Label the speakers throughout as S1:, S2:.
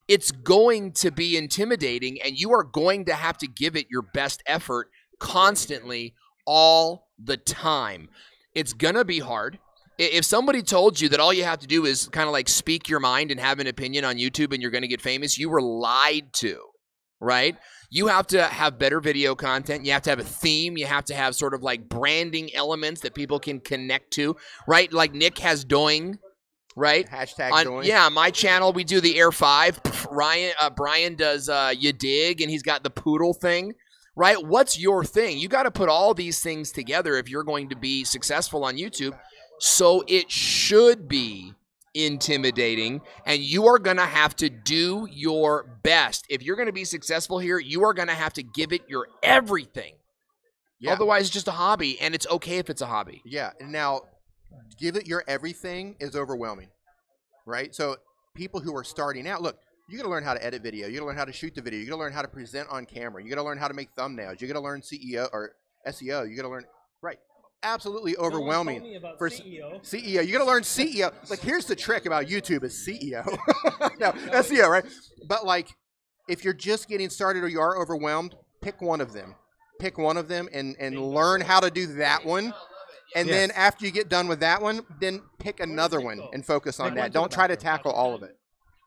S1: it's going to be intimidating, and you are going to have to give it your best effort constantly all the time. It's going to be hard. If somebody told you that all you have to do is kind of like speak your mind and have an opinion on YouTube and you're going to get famous, you were lied to, right? You have to have better video content. You have to have a theme. You have to have sort of like branding elements that people can connect to, right? Like Nick has Doing, right?
S2: Hashtag Doing.
S1: Yeah, my channel, we do the Air 5. Brian does You Dig, and he's got the poodle thing, right? What's your thing? You got to put all these things together if you're going to be successful on YouTube. So it should be intimidating, and you are going to have to do your best. If you're going to be successful here, you are going to have to give it your everything. Yeah. Otherwise, it's just a hobby, and it's okay if it's a hobby.
S2: Yeah. Now, give it your everything is overwhelming, right? So people who are starting out, look, you got to learn how to edit video. You got to learn how to shoot the video. You got to learn how to present on camera. You got to learn how to make thumbnails. You got to learn CEO or SEO. You got to learn, right? Absolutely overwhelming for CEO. CEO. You got to learn CEO. Like, here's the trick about YouTube is CEO. No, SEO, right? But like, if you're just getting started or you are overwhelmed, pick one of them. Pick one of them and learn how to do that one. And then after you get done with that one, then pick another one and focus on that. Don't try to tackle all of it.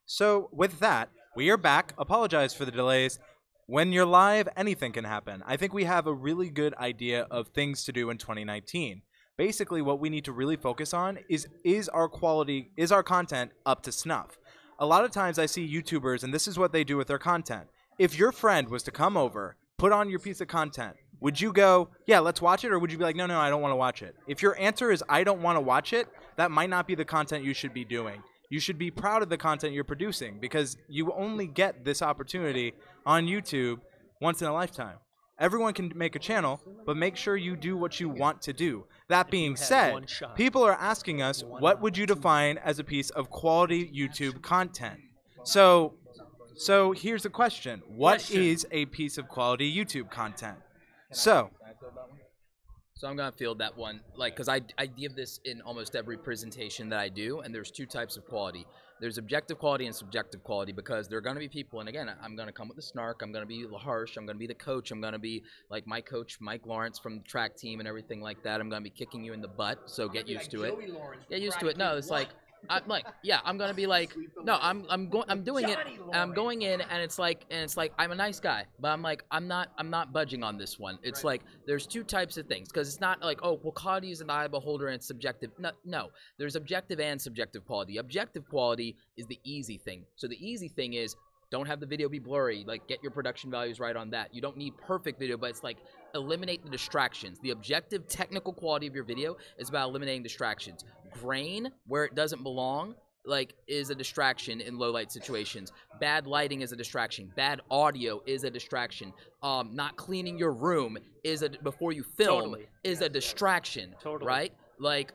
S3: So with that, we are back. Apologize for the delays. When you're live, anything can happen. I think we have a really good idea of things to do in 2019. Basically, what we need to really focus on is our quality, is our content up to snuff? A lot of times I see YouTubers, and this is what they do with their content. If your friend was to come over, put on your piece of content, would you go, yeah, let's watch it? Or would you be like, no, I don't want to watch it? If your answer is, I don't want to watch it, that might not be the content you should be doing. You should be proud of the content you're producing because you only get this opportunity on YouTube once in a lifetime. Everyone can make a channel, but make sure you do what you want to do. That being said, people are asking us, what would you define as a piece of quality YouTube content? So here's the question. What is a piece of quality YouTube content? So
S4: I'm going to field that one, like, because I give this in almost every presentation that I do, and there's two types of quality. There's objective quality and subjective quality, because there are going to be people, and again, I'm going to come with the snark, I'm going to be harsh, I'm going to be the coach, I'm going to be like my coach, Mike Lawrence from the track team and everything like that. I'm going to be kicking you in the butt, so get used to it. Get used to it. No, it's like, I'm gonna be like, no, I'm doing it, and I'm going in, and it's like I'm a nice guy, but I'm not budging on this one. It's like there's two types of things, because it's not like, oh, well, quality is an eye beholder and it's subjective. No, there's objective and subjective quality. Objective quality is the easy thing. So the easy thing is, don't have the video be blurry. Like, get your production values right on that. You don't need perfect video, but it's like eliminate the distractions. The objective technical quality of your video is about eliminating distractions. Grain, where it doesn't belong, like, is a distraction in low light situations. Bad lighting is a distraction. Bad audio is a distraction. Not cleaning your room is before you film is a distraction. Right? Like,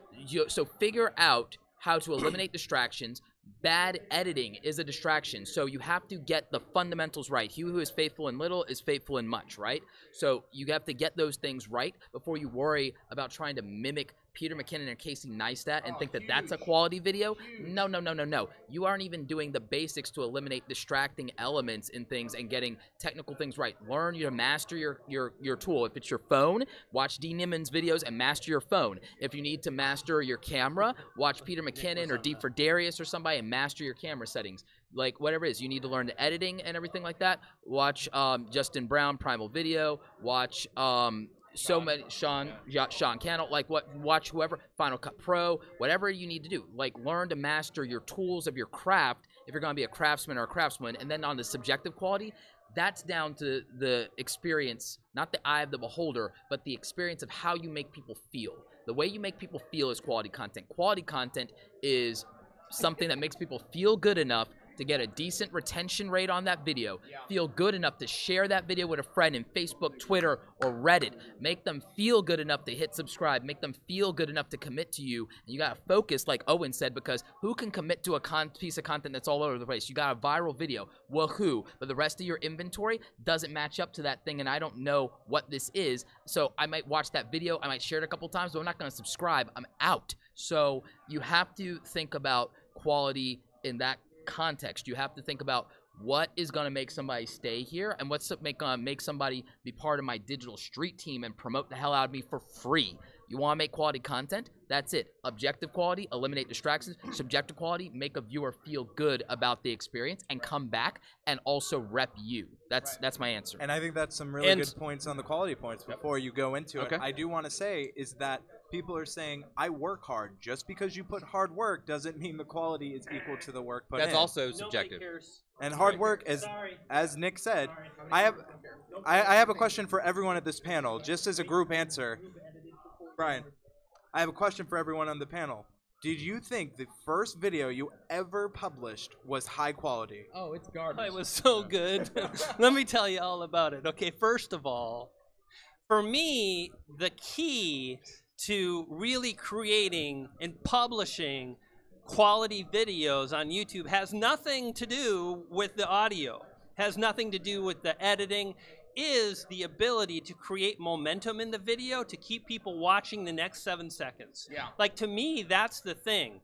S4: so figure out how to eliminate distractions. Bad editing is a distraction, so you have to get the fundamentals right. He who is faithful in little is faithful in much, right? So you have to get those things right before you worry about trying to mimic Peter McKinnon and Casey Neistat and think that that's a quality video. No. You aren't even doing the basics to eliminate distracting elements in things and getting technical things right. Learn to master your tool. If it's your phone, watch D. Niman's videos and master your phone. If you need to master your camera, watch Peter McKinnon or D. for Darius or somebody and master your camera settings. Like, whatever it is, you need to learn the editing and everything like that. Watch Justin Brown, Primal Video. Watch so many Sean Cannell, like watch whoever, Final Cut Pro, whatever you need to do. Like, learn to master your tools of your craft if you're going to be a craftsman or a craftswoman. And then on the subjective quality, that's down to the experience, not the eye of the beholder, but the experience of how you make people feel. The way you make people feel is quality content. Quality content is something that makes people feel good enough to get a decent retention rate on that video, feel good enough to share that video with a friend in Facebook, Twitter, or Reddit, make them feel good enough to hit subscribe, make them feel good enough to commit to you, and you gotta focus, like Owen said, because who can commit to a piece of content that's all over the place? You got a viral video, woohoo, but the rest of your inventory doesn't match up to that thing, and I don't know what this is, so I might watch that video, I might share it a couple times, but I'm not gonna subscribe, I'm out. So you have to think about quality in that context. You have to think about what is going to make somebody stay here, and what's make somebody be part of my digital street team and promote the hell out of me for free. You want to make quality content? That's it. Objective quality, eliminate distractions. Subjective quality, make a viewer feel good about the experience and come back and also rep you. That's my answer.
S3: And I think that's some really good points on the quality points before you go into it. I do want to say is that people are saying, I work hard. Just because you put hard work doesn't mean the quality is equal to the work put in.
S4: That's also subjective.
S3: And hard work, as Nick said, I have a question for everyone at this panel, just as a group answer. Brian, I have a question for everyone on the panel. Did you think the first video you ever published was high quality?
S5: Oh, it's garbage.
S6: It was so good. Let me tell you all about it. Okay, first of all, for me, the key to really creating and publishing quality videos on YouTube has nothing to do with the audio, has nothing to do with the editing, is the ability to create momentum in the video to keep people watching the next 7 seconds.
S4: Yeah.
S6: Like, to me, that's the thing.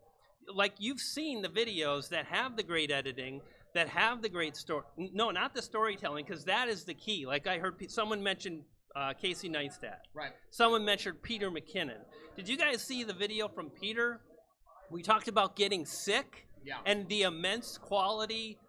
S6: Like, you've seen the videos that have the great editing, that have the great story. No, not the storytelling, because that is the key. Like, I heard someone mention Casey Neistat.
S4: Right.
S6: Someone mentioned Peter McKinnon. Did you guys see the video from Peter? We talked about getting sick and the immense quality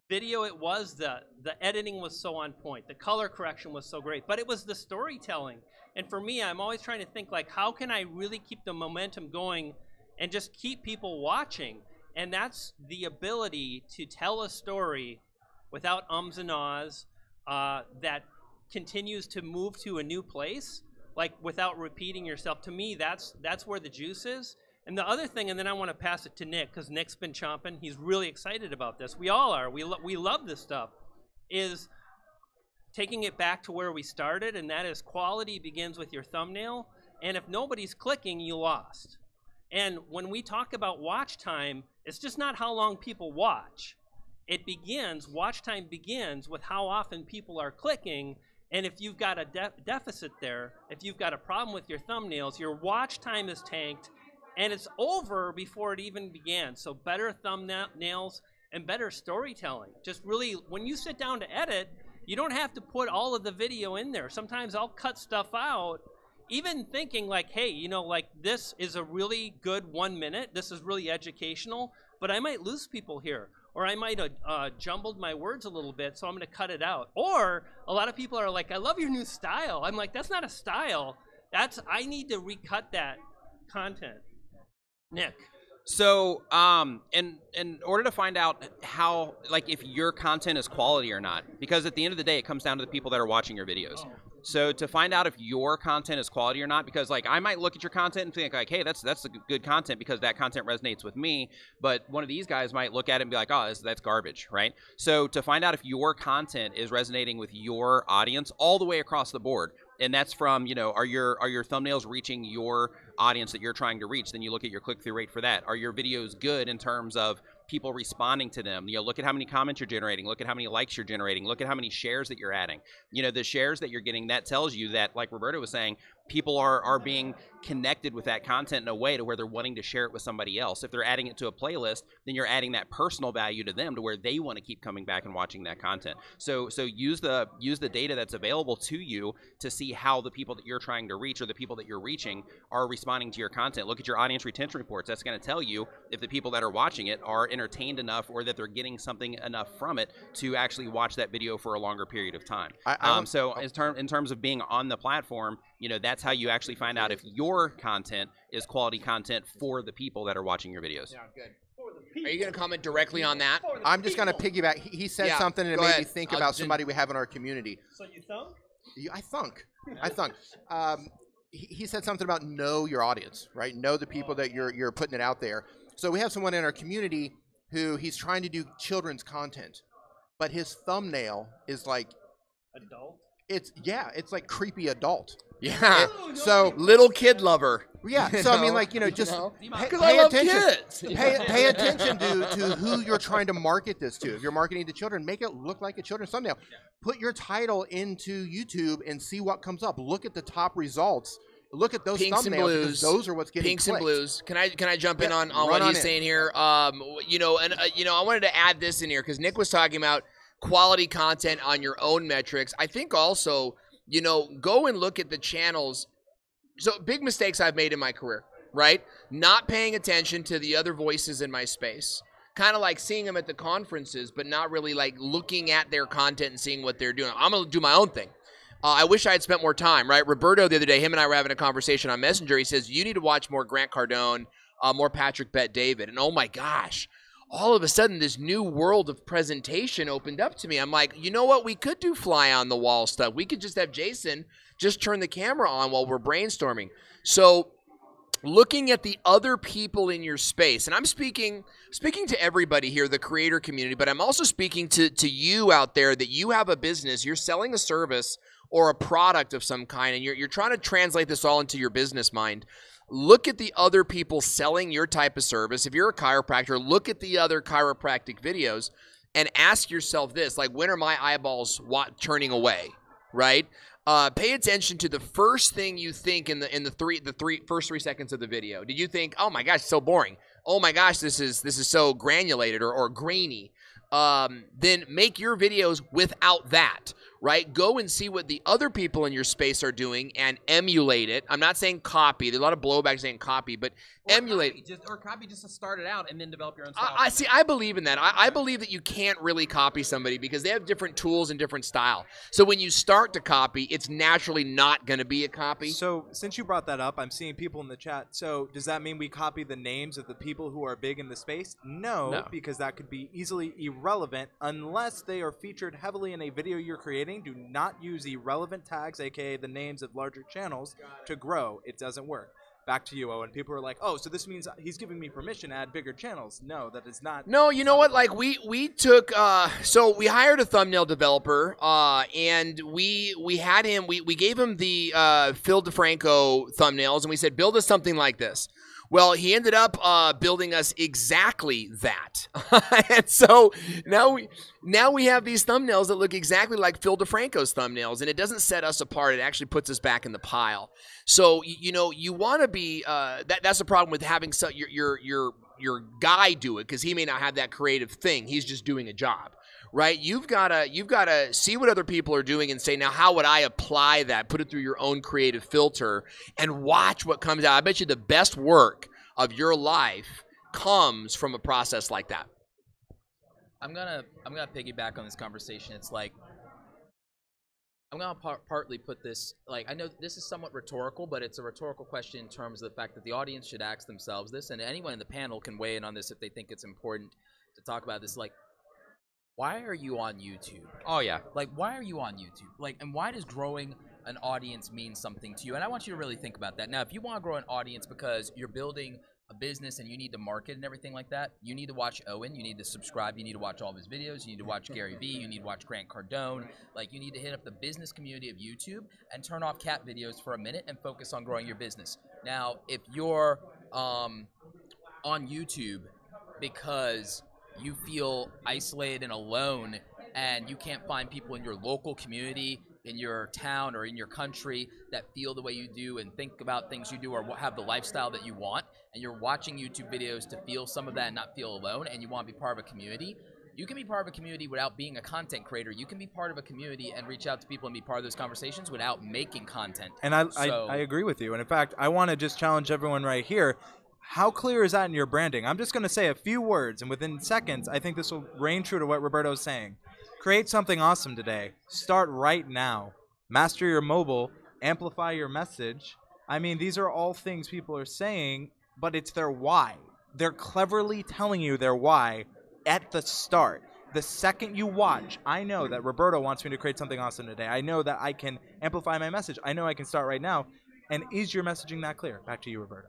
S6: video it was. The editing was so on point. The color correction was so great. But it was the storytelling. And for me, I'm always trying to think, like, how can I really keep the momentum going and just keep people watching? And that's the ability to tell a story without ums and ahs that continues to move to a new place, like without repeating yourself. To me, that's where the juice is. And the other thing, and then I want to pass it to Nick, because Nick's been chomping. He's really excited about this. We all are. We love this stuff. Is taking it back to where we started, and that is quality begins with your thumbnail. And if nobody's clicking, you lost. And when we talk about watch time, it's just not how long people watch. Watch time begins with how often people are clicking. And if you've got a deficit there, if you've got a problem with your thumbnails, your watch time is tanked. And it's over before it even began. So better thumbnails and better storytelling. Just really, when you sit down to edit, you don't have to put all of the video in there. Sometimes I'll cut stuff out, even thinking like, hey, you know, like this is a really good 1 minute. This is really educational, but I might lose people here. Or I might have jumbled my words a little bit, so I'm going to cut it out. Or a lot of people are like, I love your new style. I'm like, that's not a style. I need to recut that content. Nick.
S7: So, in order to find out how, like, if your content is quality or not, because at the end of the day, it comes down to the people that are watching your videos. So to find out if your content is quality or not, because like I might look at your content and think like, hey, that's good content because that content resonates with me. But one of these guys might look at it and be like, oh, that's garbage, right? So to find out if your content is resonating with your audience all the way across the board, and that's from, you know, are your thumbnails reaching your audience that you're trying to reach? Then you look at your click-through rate for that. Are your videos good in terms of people responding to them? You know, look at how many comments you're generating. Look at how many likes you're generating. Look at how many shares that you're adding. You know, the shares that you're getting, that tells you that, like Roberto was saying, people are being connected with that content in a way to where they're wanting to share it with somebody else. If they're adding it to a playlist, then you're adding that personal value to them to where they want to keep coming back and watching that content. So use the data that's available to you to see how the people that you're trying to reach or the people that you're reaching are responding to your content. Look at your audience retention reports. That's going to tell you if the people that are watching it are entertained enough or that they're getting something enough from it to actually watch that video for a longer period of time. So in terms of being on the platform, you know, that's how you actually find out if your content is quality content for the people that are watching your videos.
S1: Yeah, good. Are you going to comment directly on that?
S2: I'm just going to piggyback. He said something and it made me think about somebody we have in our community.
S6: So you thunk?
S2: I thunk. He said something about know your audience, right? Know the people that you're putting it out there. So we have someone in our community who he's trying to do children's content, but his thumbnail is like
S6: adult.
S2: It's like creepy adult.
S1: Yeah.
S2: So
S1: little kid lover.
S2: Yeah. So I mean, like, you know, just
S1: pay attention.
S2: Kids. Pay attention to who you're trying to market this to. If you're marketing to children, make it look like a children's thumbnail. Put your title into YouTube and see what comes up. Look at the top results look at those
S1: Pinks and
S2: thumbnails because
S1: blues.
S2: those are what's getting
S1: Pinks and
S2: clicked.
S1: blues. Can I jump in
S2: Yeah,
S1: on
S2: run
S1: what
S2: on
S1: he's
S2: in.
S1: saying here? You know, and you know, I wanted to add this in here because Nick was talking about quality content on your own metrics. I think also, you know, go and look at the channels. So big mistakes I've made in my career, right? Not paying attention to the other voices in my space. Kind of like seeing them at the conferences, but not really like looking at their content and seeing what they're doing. I'm going to do my own thing. I wish I had spent more time, right? Roberto, the other day, him and I were having a conversation on Messenger. He says, you need to watch more Grant Cardone, more Patrick Bet-David. And oh my gosh, all of a sudden this new world of presentation opened up to me. I'm like, you know what? We could do fly on the wall stuff. We could just have Jason just turn the camera on while we're brainstorming. So looking at the other people in your space, and I'm speaking to everybody here, the creator community, but I'm also speaking to you out there that you have a business, you're selling a service or a product of some kind, and you're trying to translate this all into your business mind. Look at the other people selling your type of service. If you're a chiropractor, look at the other chiropractic videos and ask yourself this, like, when are my eyeballs turning away, right? Pay attention to the first thing you think in the first 3 seconds of the video. Did you think, oh my gosh, so boring? Oh my gosh, this is so granulated or grainy. Then make your videos without that, right? Go and see what the other people in your space are doing and emulate it. I'm not saying copy. There's a lot of blowback saying copy, but emulate.
S7: Copy just to start it out and then develop your own style.
S1: I see. I believe in that. I believe that you can't really copy somebody because they have different tools and different style. So when you start to copy, it's naturally not going to be a copy.
S3: So since you brought that up, I'm seeing people in the chat. So does that mean we copy the names of the people who are big in the space? No, because that could be easily irrelevant unless they are featured heavily in a video you're creating. Do not use irrelevant tags, aka the names of larger channels, to grow. It doesn't work. Back to you, Owen. People are like, oh, so this means he's giving me permission to add bigger channels. No, that is not.
S1: No, you know what? Like we took so we hired a thumbnail developer and we had him we gave him the Phil DeFranco thumbnails and we said build us something like this. Well, he ended up building us exactly that. And so now we have these thumbnails that look exactly like Phil DeFranco's thumbnails, and it doesn't set us apart. It actually puts us back in the pile. So, you know, you want to be that's the problem with having your guy do it, because he may not have that creative thing. He's just doing a job. Right? You've got to see what other people are doing and say, now how would I apply that? Put it through your own creative filter and watch what comes out. I bet you the best work of your life comes from a process like that.
S4: I'm gonna piggyback on this conversation. It's like I'm gonna partly put this, like, I know this is somewhat rhetorical, but it's a rhetorical question in terms of the fact that the audience should ask themselves this, and anyone in the panel can weigh in on this if they think it's important to talk about this. Like, why are you on YouTube?
S7: Oh, yeah.
S4: Like, why are you on YouTube? Like, and why does growing an audience mean something to you? And I want you to really think about that. Now, if you want to grow an audience because you're building a business and you need to market and everything like that, you need to watch Owen, you need to subscribe, you need to watch all of his videos, you need to watch Gary Vee, you need to watch Grant Cardone. Like, you need to hit up the business community of YouTube and turn off cat videos for a minute and focus on growing your business. Now, if you're on YouTube because you feel isolated and alone and you can't find people in your local community, in your town or in your country that feel the way you do and think about things you do or have the lifestyle that you want, and you're watching YouTube videos to feel some of that and not feel alone, and you want to be part of a community, you can be part of a community without being a content creator. You can be part of a community and reach out to people and be part of those conversations without making content.
S3: And I agree with you. And in fact, I want to just challenge everyone right here. How clear is that in your branding? I'm just going to say a few words, and within seconds, I think this will reign true to what Roberto's saying. Create something awesome today. Start right now. Master your mobile. Amplify your message. I mean, these are all things people are saying, but it's their why. They're cleverly telling you their why at the start. The second you watch, I know that Roberto wants me to create something awesome today. I know that I can amplify my message. I know I can start right now. And is your messaging that clear? Back to you, Roberto.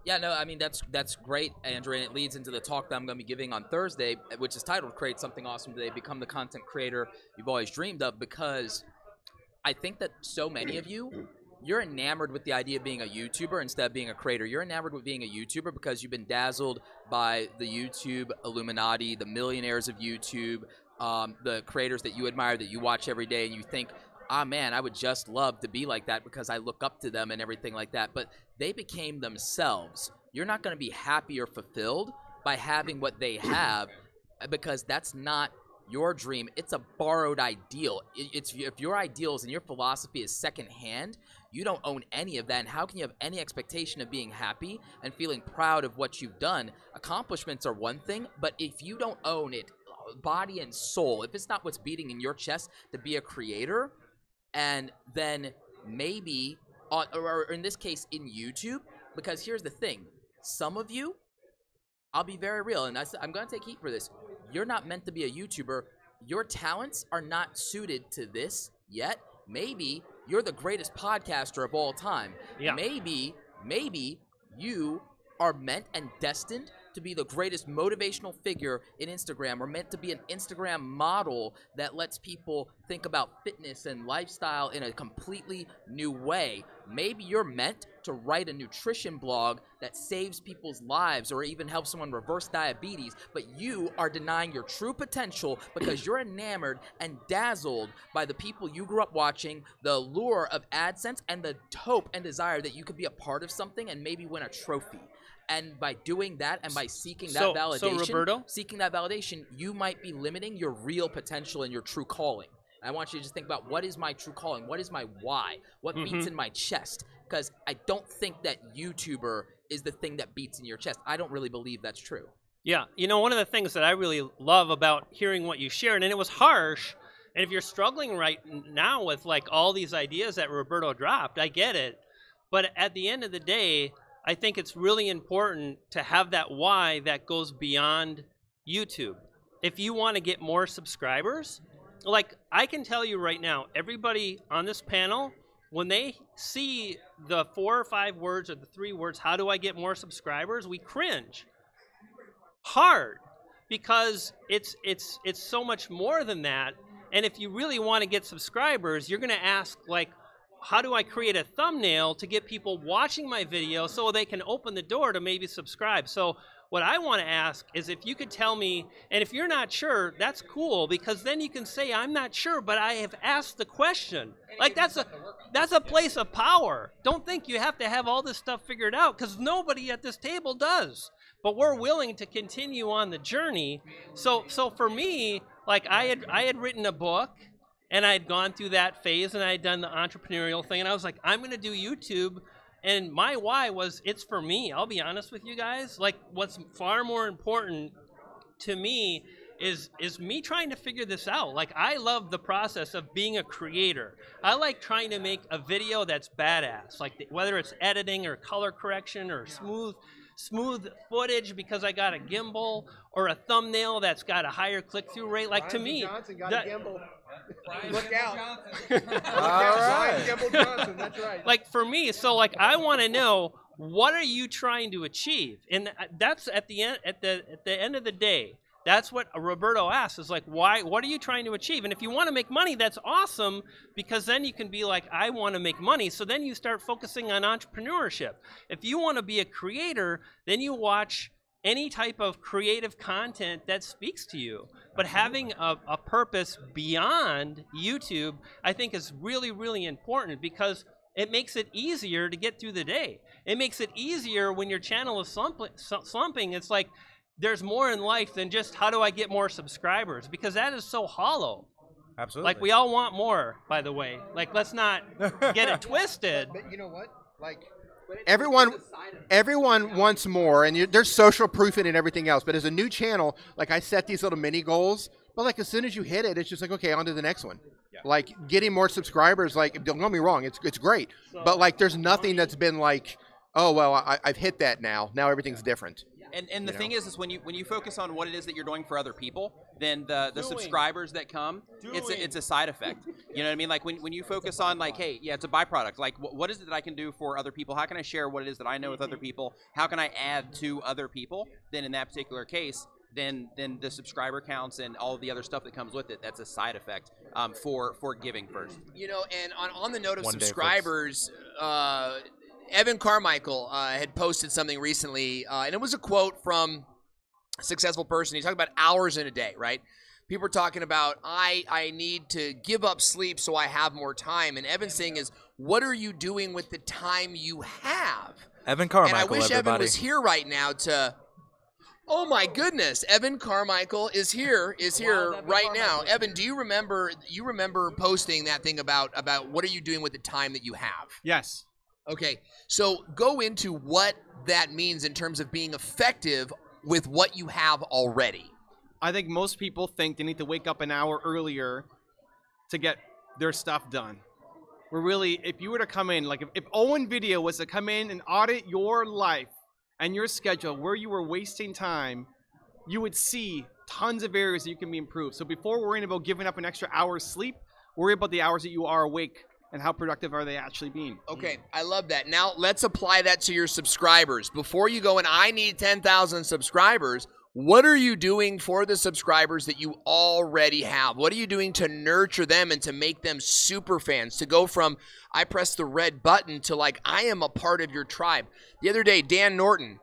S4: Yeah, no, I mean, that's great, Andrew, and it leads into the talk that I'm going to be giving on Thursday, which is titled Create Something Awesome Today, Become the Content Creator You've Always Dreamed of, because I think that so many of you, you're enamored with the idea of being a YouTuber instead of being a creator. You're enamored with being a YouTuber because you've been dazzled by the YouTube Illuminati, the millionaires of YouTube, the creators that you admire, that you watch every day, and you think, ah, man, I would just love to be like that because I look up to them and everything like that. But they became themselves. You're not going to be happy or fulfilled by having what they have because that's not your dream. It's a borrowed ideal. If your ideals and your philosophy is secondhand, you don't own any of that. And how can you have any expectation of being happy and feeling proud of what you've done? Accomplishments are one thing, but if you don't own it, body and soul, if it's not what's beating in your chest to be a creator, and then maybe, or in this case, in YouTube, because here's the thing. Some of you, I'll be very real, and I'm going to take heat for this. You're not meant to be a YouTuber. Your talents are not suited to this yet. Maybe you're the greatest podcaster of all time.
S6: Yeah.
S4: Maybe you are meant and destined to be the greatest motivational figure in Instagram, or meant to be an Instagram model that lets people think about fitness and lifestyle in a completely new way. Maybe you're meant to write a nutrition blog that saves people's lives or even helps someone reverse diabetes, but you are denying your true potential because you're enamored and dazzled by the people you grew up watching, the allure of AdSense, and the hope and desire that you could be a part of something and maybe win a trophy. And by doing that and by seeking that validation, you might be limiting your real potential and your true calling. I want you to just think about, what is my true calling? What is my why? What beats in my chest? Because I don't think that YouTuber is the thing that beats in your chest. I don't really believe that's true.
S6: Yeah, you know, one of the things that I really love about hearing what you shared, and it was harsh, and if you're struggling right now with like all these ideas that Roberto dropped, I get it. But at the end of the day, I think it's really important to have that why that goes beyond YouTube. If you want to get more subscribers, like I can tell you right now, everybody on this panel, when they see the 4 or 5 words or the 3 words, how do I get more subscribers? We cringe hard because it's so much more than that. And if you really want to get subscribers, you're going to ask like, how do I create a thumbnail to get people watching my video so they can open the door to maybe subscribe? So what I want to ask is if you could tell me, and if you're not sure, that's cool, because then you can say, I'm not sure, but I have asked the question. Like that's a place of power. Don't think you have to have all this stuff figured out, because nobody at this table does. But we're willing to continue on the journey. So for me, like I had written a book, and I had gone through that phase, and I had done the entrepreneurial thing, and I was like, I'm going to do YouTube, and my why was, it's for me. I'll be honest with you guys. Like, what's far more important to me is me trying to figure this out. Like, I love the process of being a creator. I like trying to make a video that's badass, like whether it's editing or color correction or smooth footage because I got a gimbal, or a thumbnail that's got a higher click-through rate. Like, to me,
S2: Johnson got a gimbal. Look out.
S3: All right.
S2: Gimbal Johnson, that's right.
S6: Like, for me, so like I want to know, what are you trying to achieve? And that's at the end of the day, that's what Roberto asks, is like, why, what are you trying to achieve? And if you want to make money, that's awesome, because then you can be like, I want to make money. So then you start focusing on entrepreneurship. If you want to be a creator, then you watch any type of creative content that speaks to you. But having a purpose beyond YouTube, I think, is really, really important, because it makes it easier to get through the day. It makes it easier when your channel is slumping. It's like, there's more in life than just how do I get more subscribers, because that is so hollow.
S3: Absolutely.
S6: Like, we all want more, by the way. Like, let's not get it twisted.
S2: But you know what? Like, everyone wants more, and there's social proof in it and everything else. But as a new channel, like, I set these little mini goals, but like as soon as you hit it, it's just like, okay, on to the next one. Yeah. Like, getting more subscribers, like, don't get me wrong, it's great. But like, there's nothing that's been like, oh well, I've hit that now. Now everything's different.
S7: And the thing is when you focus on what it is that you're doing for other people, then the subscribers that come, it's a side effect. You know what I mean? Like when you focus on like, hey, yeah, it's a byproduct. Like what is it that I can do for other people? How can I share what it is that I know with other people? How can I add to other people? Then in that particular case, then the subscriber counts and all of the other stuff that comes with it, that's a side effect for giving first.
S1: You know, and on the note of subscribers, Evan Carmichael had posted something recently, and it was a quote from a successful person. He talked about hours in a day, right? People are talking about, I need to give up sleep so I have more time. And Evan's saying is, what are you doing with the time you have?
S3: Evan Carmichael,
S1: and I wish
S3: everybody.
S1: Evan was here right now to... Oh my goodness, Evan Carmichael is here right now. Evan, do you remember posting that thing about what are you doing with the time that you have?
S5: Yes.
S1: Okay, so go into what that means in terms of being effective with what you have already.
S5: I think most people think they need to wake up an hour earlier to get their stuff done. We're really, if you were to come in, like if Owen Video was to come in and audit your life and your schedule where you were wasting time, you would see tons of areas that you can be improved. So before worrying about giving up an extra hour's sleep, worry about the hours that you are awake and how productive are they actually being.
S1: Okay, I love that. Now let's apply that to your subscribers. Before you go and I need 10,000 subscribers, what are you doing for the subscribers that you already have? What are you doing to nurture them and to make them super fans? To go from, I press the red button to like, I am a part of your tribe. The other day, Dan Norton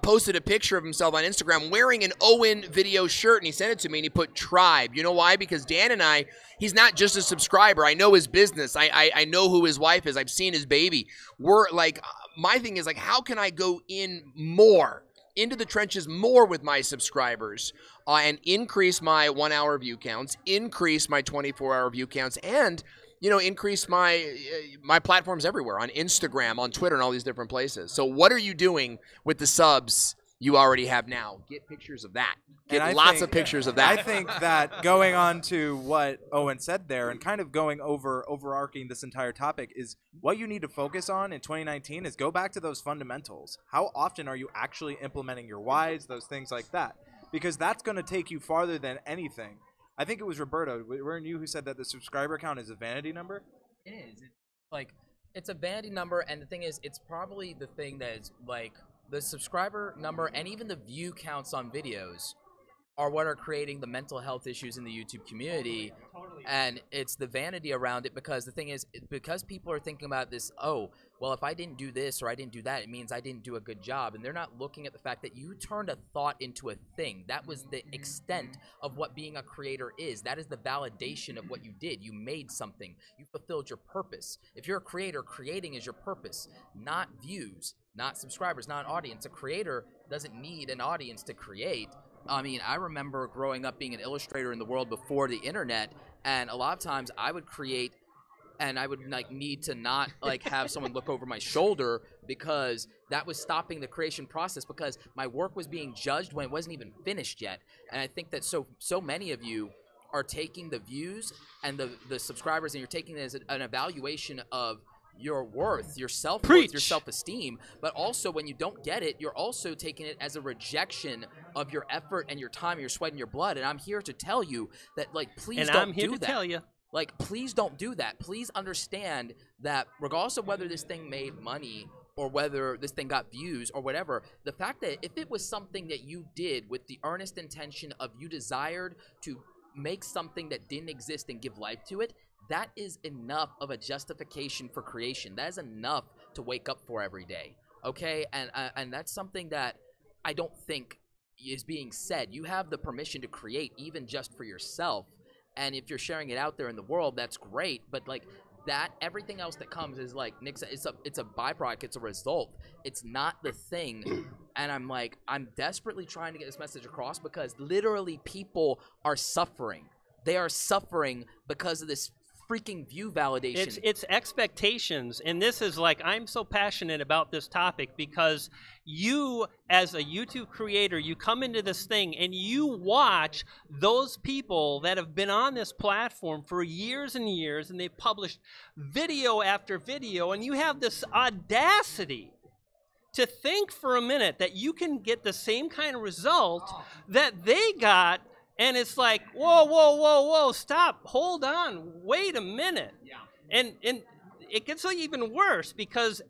S1: posted a picture of himself on Instagram wearing an Owen Video shirt, and he sent it to me, and he put tribe. You know why? Because Dan and I, he's not just a subscriber. I know his business. I know who his wife is. I've seen his baby. We're like, my thing is like, how can I go in more? Into the trenches more with my subscribers and increase my 1 hour view counts, increase my 24-hour view counts, and increase my platforms everywhere on Instagram, on Twitter, and all these different places. So what are you doing with the subs you already have now? Get pictures of that. Get lots of pictures of that.
S3: I think that going on to what Owen said there and kind of going overarching this entire topic is what you need to focus on in 2019 is go back to those fundamentals. How often are you actually implementing your whys, those things like that? Because that's going to take you farther than anything. I think it was Roberto, weren't you who said that the subscriber count is a vanity number?
S4: It is. It's a vanity number, and the thing is, it's probably the thing that is like the subscriber number and even the view counts on videos are what are creating the mental health issues in the YouTube community. And it's the vanity around it, because the thing is, because people are thinking about this, oh, well, if I didn't do this or I didn't do that, it means I didn't do a good job. And they're not looking at the fact that you turned a thought into a thing. That was the extent of what being a creator is. That is the validation of what you did. You made something. You fulfilled your purpose. If you're a creator, creating is your purpose, not views, not subscribers, not an audience. A creator doesn't need an audience to create. I mean, I remember growing up being an illustrator in the world before the internet, and a lot of times I would create and I would like need to not like have someone look over my shoulder, because that was stopping the creation process, because my work was being judged when it wasn't even finished yet. And I think that so many of you are taking the views and the subscribers, and you're taking it as an evaluation of your worth, your self-worth, your self-esteem, but also when you don't get it, you're also taking it as a rejection of your effort and your time, your sweat and your blood. And I'm here to tell you that, like, please don't do that.
S6: Tell you.
S4: Like, please don't do that. Please understand that regardless of whether this thing made money or whether this thing got views or whatever, the fact that if it was something that you did with the earnest intention of you desired to make something that didn't exist and give life to it, that is enough of a justification for creation. That is enough to wake up for every day, okay? And that's something that I don't think is being said. You have the permission to create even just for yourself, and if you're sharing it out there in the world, that's great, but like that, everything else that comes is like Nick said, it's a byproduct, it's a result. It's not the thing. And I'm desperately trying to get this message across, because literally people are suffering. They are suffering because of this freaking view validation.
S6: It's expectations, and this is like, I'm so passionate about this topic because you, as a YouTube creator, you come into this thing and you watch those people that have been on this platform for years and years, and they've published video after video, and you have this audacity to think for a minute that you can get the same kind of result that they got. And it's like, whoa, whoa, whoa, whoa, stop, hold on, wait a minute. Yeah. And it gets even worse, because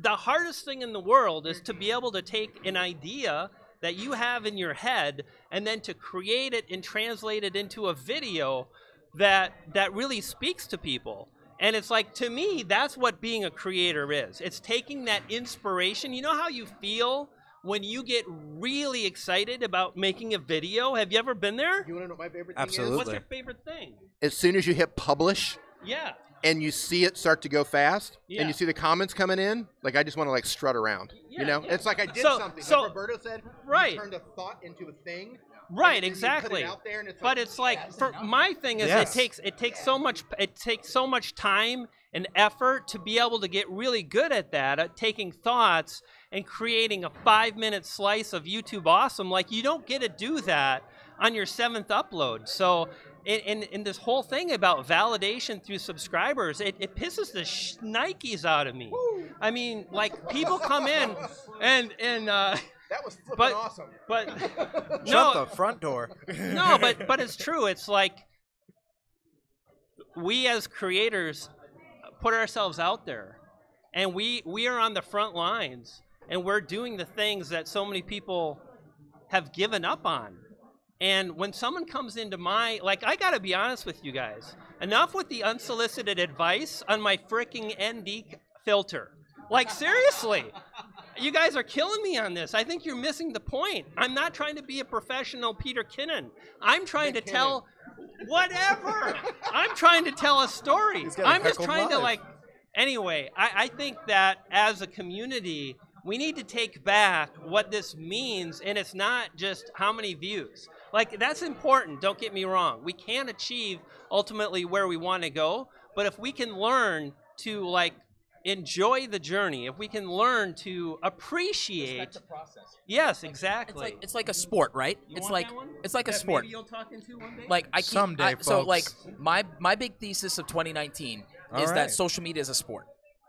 S6: the hardest thing in the world is to be able to take an idea that you have in your head and then to create it and translate it into a video that really speaks to people. And it's like, to me, that's what being a creator is. It's taking that inspiration. You know how you feel when you get really excited about making a video. Have you ever been there?
S2: You want to know what my favorite thing
S3: Absolutely.
S6: What's your favorite thing?
S2: is? As soon as you hit publish
S6: Yeah.
S2: and you see it start to go fast,
S6: Yeah.
S2: and you see the comments coming in, like I just want to like strut around.
S6: Yeah,
S2: you know,
S6: yeah.
S2: it's like I did
S6: So-
S2: something.
S6: so-
S2: like Roberto said,
S6: Right.
S2: You turned a thought into a thing.
S6: Right,
S2: and then
S6: exactly.
S2: You put it out there and it's
S6: But
S2: like,
S6: it's like for my thing is
S3: Yes.
S6: it takes so much time and effort to be able to get really good at that, at taking thoughts and creating a 5-minute slice of YouTube awesome. Like you don't get to do that on your 7th upload. So in this whole thing about validation through subscribers, it pisses the shnikes out of me. I mean, like people come in and
S2: that was flipping
S6: but-
S2: awesome.
S6: but
S3: Shut
S6: no,
S3: the front door.
S6: no, but it's true. It's like we as creators put ourselves out there, and we are on the front lines, and we're doing the things that so many people have given up on. And when someone comes into my, like, I gotta be honest with you guys. Enough with the unsolicited advice on my freaking ND filter. Like seriously. You guys are killing me on this. I think you're missing the point. I'm not trying to be a professional Peter Kinnan. I'm trying to tell whatever. I'm trying to tell a story.
S3: He's got
S6: I'm just
S3: heckled
S6: trying to
S3: live.
S6: like anyway, I think that as a community, we need to take back what this means, and it's not just how many views. Like that's important, don't get me wrong. We can achieve ultimately where we want to go, but if we can learn to like enjoy the journey, if we can learn to appreciate
S4: the process.
S6: yes, exactly.
S1: It's like a sport, right?
S6: You
S1: It's
S6: want
S1: like
S6: that one?
S1: it's like a
S6: That
S1: sport.
S6: maybe you'll talk into one day?
S1: Like I keep
S3: Someday,
S1: so
S3: folks.
S1: like my big thesis of 2019
S3: All
S1: is
S3: right.
S1: that social media is a sport.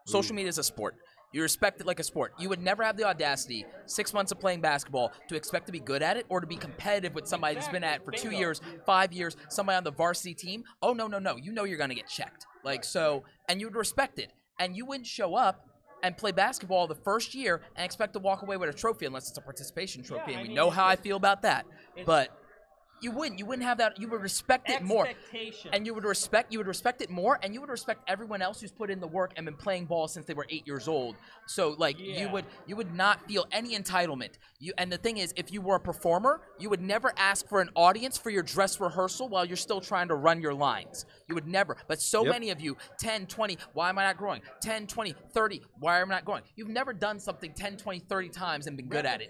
S1: Social media is a sport. You respect it like a sport. You would never have the audacity, 6 months of playing basketball, to expect to be good at it or to be competitive with somebody that's been at it for 2 years, 5 years, somebody on the varsity team. Oh, no. You know you're going to get checked. Like, so, and you would respect it. And you wouldn't show up and play basketball the first year and expect to walk away with a trophy unless it's a participation trophy.
S6: Yeah,
S1: and
S6: I
S1: we
S6: mean,
S1: know
S6: it's
S1: how I
S6: just-
S1: feel about that.
S6: it's-
S1: But you wouldn't have that. You would respect it more.
S6: Expectation.
S1: And you would respect it more, and you would respect everyone else who's put in the work and been playing ball since they were 8 years old. So like
S6: Yeah.
S1: you would not feel any entitlement. And the thing is, if you were a performer, you would never ask for an audience for your dress rehearsal while you're still trying to run your lines. You would never. But so
S3: Yep.
S1: many of you, 10, 20, why am I not growing? 10, 20, 30, why am I not growing? You've never done something 10, 20, 30 times and been good at it.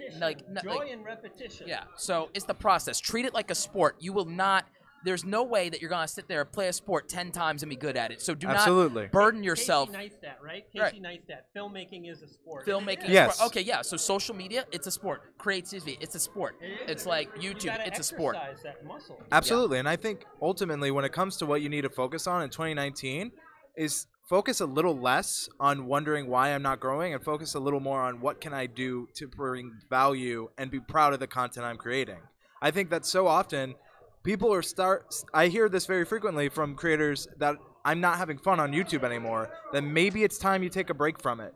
S6: Joy and repetition.
S1: Yeah, so it's the process. Treat it like a sport. You will not, there's no way that you're going to sit there and play a sport 10 times and be good at it. So do
S3: Absolutely.
S1: not burden yourself.
S6: Casey Neistat, right?
S1: Right.
S6: Casey Neistat. Filmmaking is a sport.
S1: Filmmaking
S3: Yes.
S1: is a sport. Okay, yeah, so social media, it's a sport. Creativity, it's a sport. It's like
S6: You
S1: YouTube,
S6: gotta
S1: it's a sport.
S6: exercise that muscle.
S3: Absolutely. And I think ultimately when it comes to what you need to focus on in 2019 is focus a little less on wondering why I'm not growing and focus a little more on what can I do to bring value and be proud of the content I'm creating. I think that so often people I hear this very frequently from creators that I'm not having fun on YouTube anymore, then maybe it's time you take a break from it.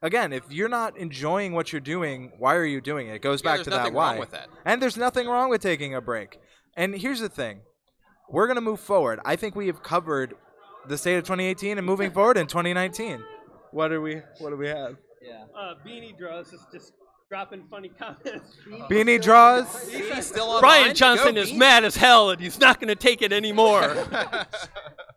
S3: Again, if you're not enjoying what you're doing, why are you doing it? It goes back
S7: there's
S3: to that
S7: nothing
S3: why.
S7: wrong with that.
S3: And there's nothing wrong with taking a break. And here's the thing. We're going to move forward. I think we have covered the state of 2018 and moving forward in 2019. What do we have?
S6: Beanie Draws is just dropping funny comments.
S3: Beanie Draws.
S7: He's still online.
S6: Brian Johnson
S7: Go,
S6: is
S7: Bean.
S6: mad as hell, and he's not going to take it anymore.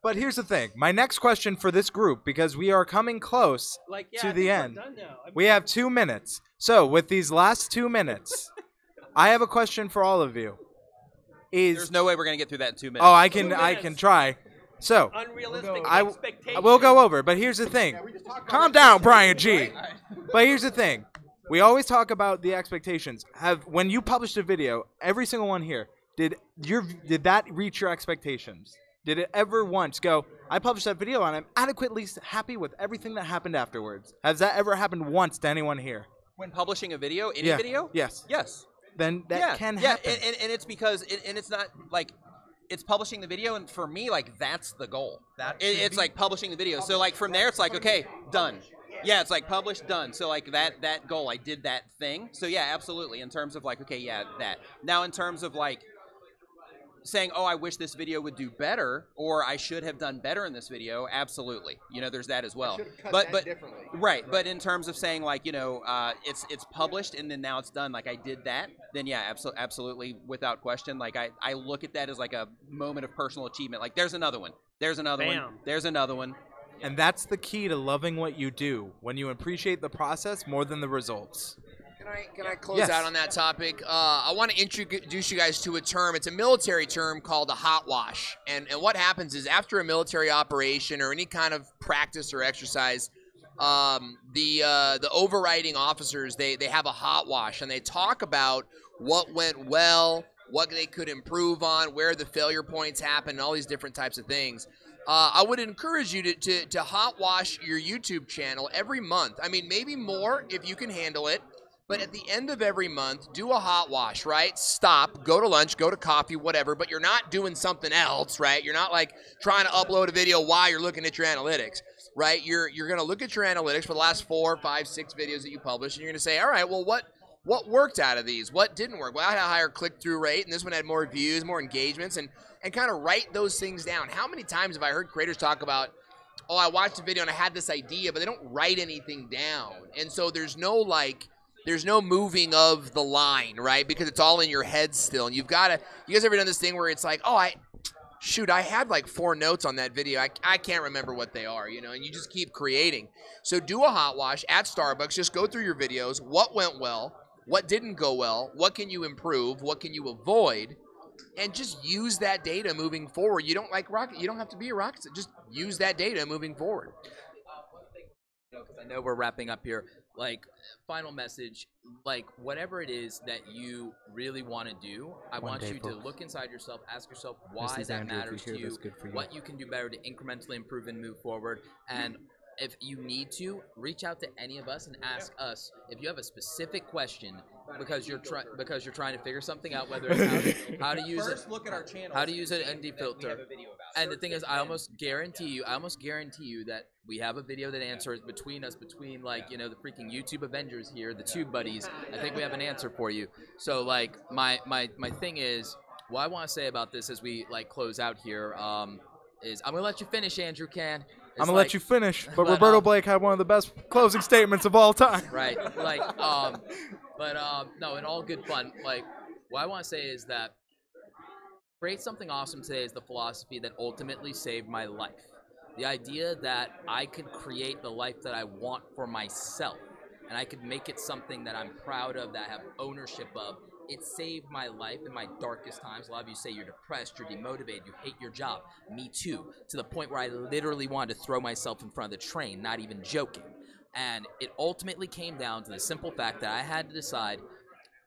S3: But here's the thing. My next question for this group, because we are coming close
S6: Like, yeah,
S3: to
S6: I
S3: the
S6: think we're
S3: end.
S6: done now. I mean,
S3: We have 2 minutes. So with these last 2 minutes, I have a question for all of you.
S7: There's no way we're gonna get through that in 2 minutes.
S3: Oh, I
S6: 2
S3: can
S6: minutes.
S3: try. So
S6: unrealistic
S3: I
S6: expectations.
S3: will go over, but here's the thing. Calm down, Brian G. But here's the thing. We always talk about the expectations. When you published a video, every single one here, did that reach your expectations? Did it ever once go, I published that video and I'm adequately happy with everything that happened afterwards? Has that ever happened once to anyone here?
S7: When publishing a video, any
S3: Yeah.
S7: video?
S3: Yes.
S7: Yes.
S3: Then that can
S7: yeah,
S3: happen.
S7: and it's because and it's not like it's publishing the video, and for me, like that's the goal. It's like publishing the video. So like from there, it's like okay, done. Yeah, it's like published, done. So like that goal, I did that thing. So yeah, absolutely. In terms of like okay, yeah, that. Now in terms of like saying, oh, I wish this video would do better, or I should have done better in this video, absolutely. You know, there's that as well. But
S2: differently.
S7: right, but in terms of saying like, you know, it's published and then now it's done, like I did that, then yeah, absolutely, without question. Like I look at that as like a moment of personal achievement. Like there's another one, there's another one, there's another one.
S3: And that's the key to loving what you do, when you appreciate the process more than the results.
S1: Can I close
S3: Yes.
S1: out on that topic? I want to introduce you guys to a term. It's a military term called a hot wash. And what happens is after a military operation or any kind of practice or exercise, the overriding officers, they have a hot wash, and they talk about what went well, what they could improve on, where the failure points happen, all these different types of things. I would encourage you to hot wash your YouTube channel every month. I mean, maybe more if you can handle it. But at the end of every month, do a hot wash, right? Stop, go to lunch, go to coffee, whatever, but you're not doing something else, right? You're not like trying to upload a video while you're looking at your analytics, right? You're going to look at your analytics for the last 4, 5, 6 videos that you publish, and you're going to say, all right, well, what worked out of these? What didn't work? Well, I had a higher click-through rate, and this one had more views, more engagements, and kind of write those things down. How many times have I heard creators talk about, oh, I watched a video and I had this idea, but they don't write anything down. And so there's no moving of the line, right? Because it's all in your head still. And you guys ever done this thing where it's like, oh, I had like 4 notes on that video. I can't remember what they are, you know, and you just keep creating. So do a hot wash at Starbucks. Just go through your videos. What went well? What didn't go well? What can you improve? What can you avoid? And just use that data moving forward. You don't have to be a rocket scientist. Just use that data moving forward.
S4: One thing, because I know we're wrapping up here. Like, final message, like, whatever it is that you really want to do, I want you to look inside yourself, ask yourself why that matters to you, what you can do better to incrementally improve and move forward, and if you need to, reach out to any of us and ask us if you have a specific question because you're trying to figure something out, whether it's how to use it,
S7: Look at our channel.
S4: how to use an ND filter. And the thing is, I almost guarantee you that we have a video that answers between like, you know, the freaking YouTube Avengers here, the TubeBuddies. I think we have an answer for you. So like my thing is, what I want to say about this as we like close out here is I'm gonna let you finish, Andrew Can.
S3: I'm going to let you finish, but Roberto Blake had one of the best closing statements of all time.
S4: Right, like, no, in all good fun, like, what I want to say is that create something awesome today is the philosophy that ultimately saved my life. The idea that I could create the life that I want for myself, and I could make it something that I'm proud of, that I have ownership of. It saved my life in my darkest times. A lot of you say you're depressed, you're demotivated, you hate your job. Me too, to the point where I literally wanted to throw myself in front of the train, not even joking. And it ultimately came down to the simple fact that I had to decide,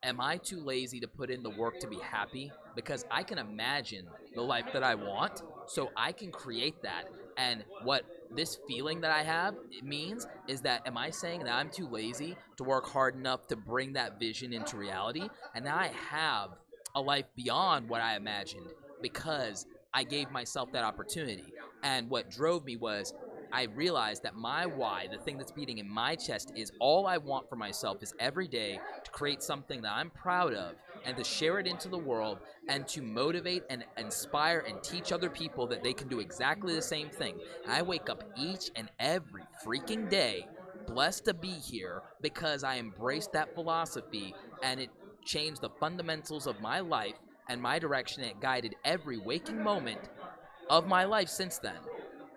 S4: am I too lazy to put in the work to be happy? Because I can imagine the life that I want, so I can create that. And what this feeling that I have means is that, am I saying that I'm too lazy to work hard enough to bring that vision into reality? And now I have a life beyond what I imagined because I gave myself that opportunity. And what drove me was I realized that my why, the thing that's beating in my chest, is all I want for myself is every day to create something that I'm proud of and to share it into the world and to motivate and inspire and teach other people that they can do exactly the same thing. And I wake up each and every freaking day blessed to be here because I embraced that philosophy, and it changed the fundamentals of my life and my direction. It guided every waking moment of my life since then.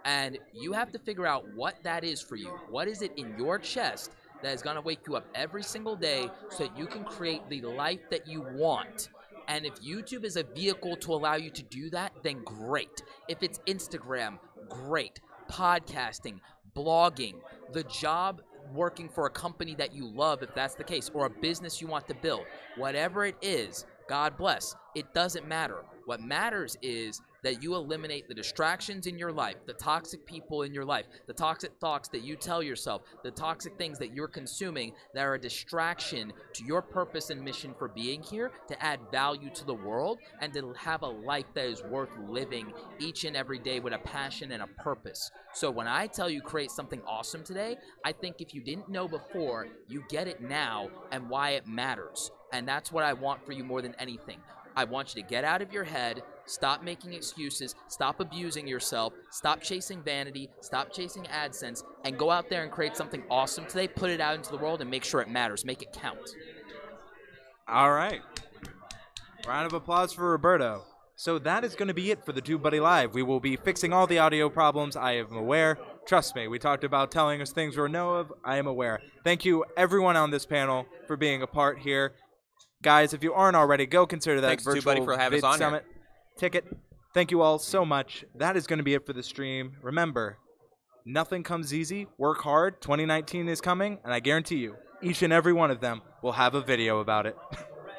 S4: And you have to figure out what that is for you. What is it in your chest that is going to wake you up every single day so that you can create the life that you want? And if YouTube is a vehicle to allow you to do that, then great. If it's Instagram, great. Podcasting, blogging, the job working for a company that you love, if that's the case, or a business you want to build, whatever it is, God bless. It doesn't matter. What matters is that you eliminate the distractions in your life, the toxic people in your life, the toxic thoughts that you tell yourself, the toxic things that you're consuming that are a distraction to your purpose and mission for being here, to add value to the world and to have a life that is worth living each and every day with a passion and a purpose. So when I tell you create something awesome today, I think if you didn't know before, you get it now and why it matters. And that's what I want for you more than anything. I want you to get out of your head, stop making excuses, stop abusing yourself, stop chasing vanity, stop chasing AdSense, and go out there and create something awesome today, put it out into the world, and make sure it matters. Make it count.
S3: All right. Round of applause for Roberto. So that is going to be it for the TubeBuddy Live. We will be fixing all the audio problems. I am aware. Trust me, we talked about telling us things we know of. I am aware. Thank you, everyone on this panel, for being a part here. Guys, if you aren't already, go consider that
S7: Thanks,
S3: virtual
S7: TubeBuddy, for having us on here.
S3: Vidsummit ticket. Thank you all so much. That is going to be it for the stream. Remember, nothing comes easy. Work hard. 2019 is coming, and I guarantee you, each and every one of them will have a video about it.